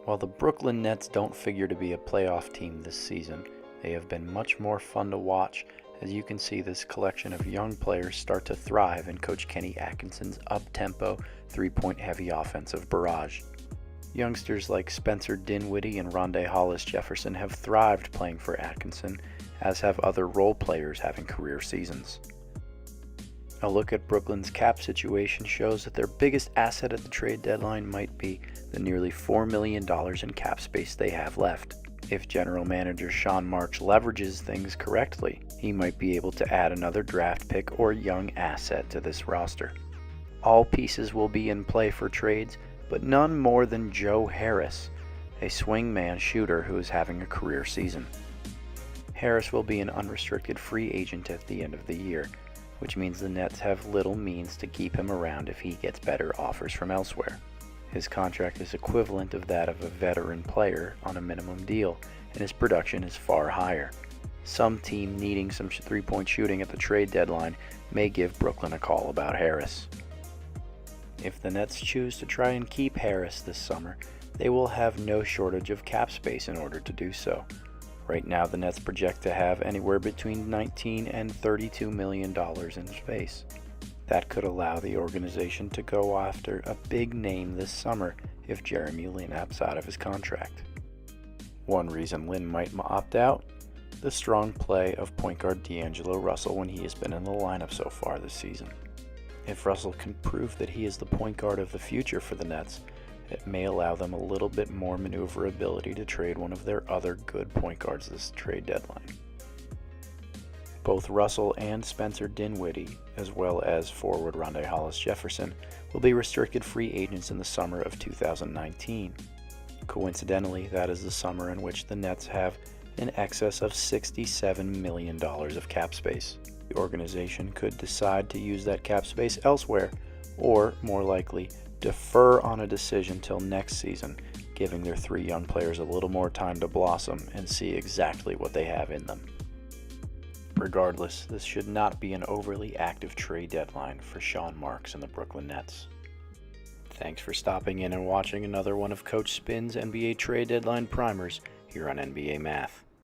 While the Brooklyn Nets don't figure to be a playoff team this season, they have been much more fun to watch, as you can see this collection of young players start to thrive in Coach Kenny Atkinson's up-tempo, three-point heavy offensive barrage. Youngsters like Spencer Dinwiddie and Rondae Hollis Jefferson have thrived playing for Atkinson, as have other role players having career seasons. A look at Brooklyn's cap situation shows that their biggest asset at the trade deadline might be the nearly $4 million in cap space they have left. If general manager Sean Marks leverages things correctly, he might be able to add another draft pick or young asset to this roster. All pieces will be in play for trades, but none more than Joe Harris, a swingman shooter who is having a career season. Harris will be an unrestricted free agent at the end of the year, which means the Nets have little means to keep him around if he gets better offers from elsewhere. His contract is equivalent of that of a veteran player on a minimum deal, and his production is far higher. Some team needing some three-point shooting at the trade deadline may give Brooklyn a call about Harris. If the Nets choose to try and keep Harris this summer, they will have no shortage of cap space in order to do so. Right now, the Nets project to have anywhere between $19 and $32 million in space. That could allow the organization to go after a big name this summer if Jeremy Lin opts out of his contract. One reason Lin might opt out? The strong play of point guard DAngelo Russell when he has been in the lineup so far this season. If Russell can prove that he is the point guard of the future for the Nets, it may allow them a little bit more maneuverability to trade one of their other good point guards this trade deadline. Both Russell and Spencer Dinwiddie, as well as forward Rondae Hollis Jefferson, will be restricted free agents in the summer of 2019. Coincidentally, that is the summer in which the Nets have in excess of $67 million of cap space. The organization could decide to use that cap space elsewhere, or, more likely, defer on a decision till next season, giving their three young players a little more time to blossom and see exactly what they have in them. Regardless, this should not be an overly active trade deadline for Sean Marks and the Brooklyn Nets. Thanks for stopping in and watching another one of Coach Spin's NBA trade deadline primers here on NBA Math.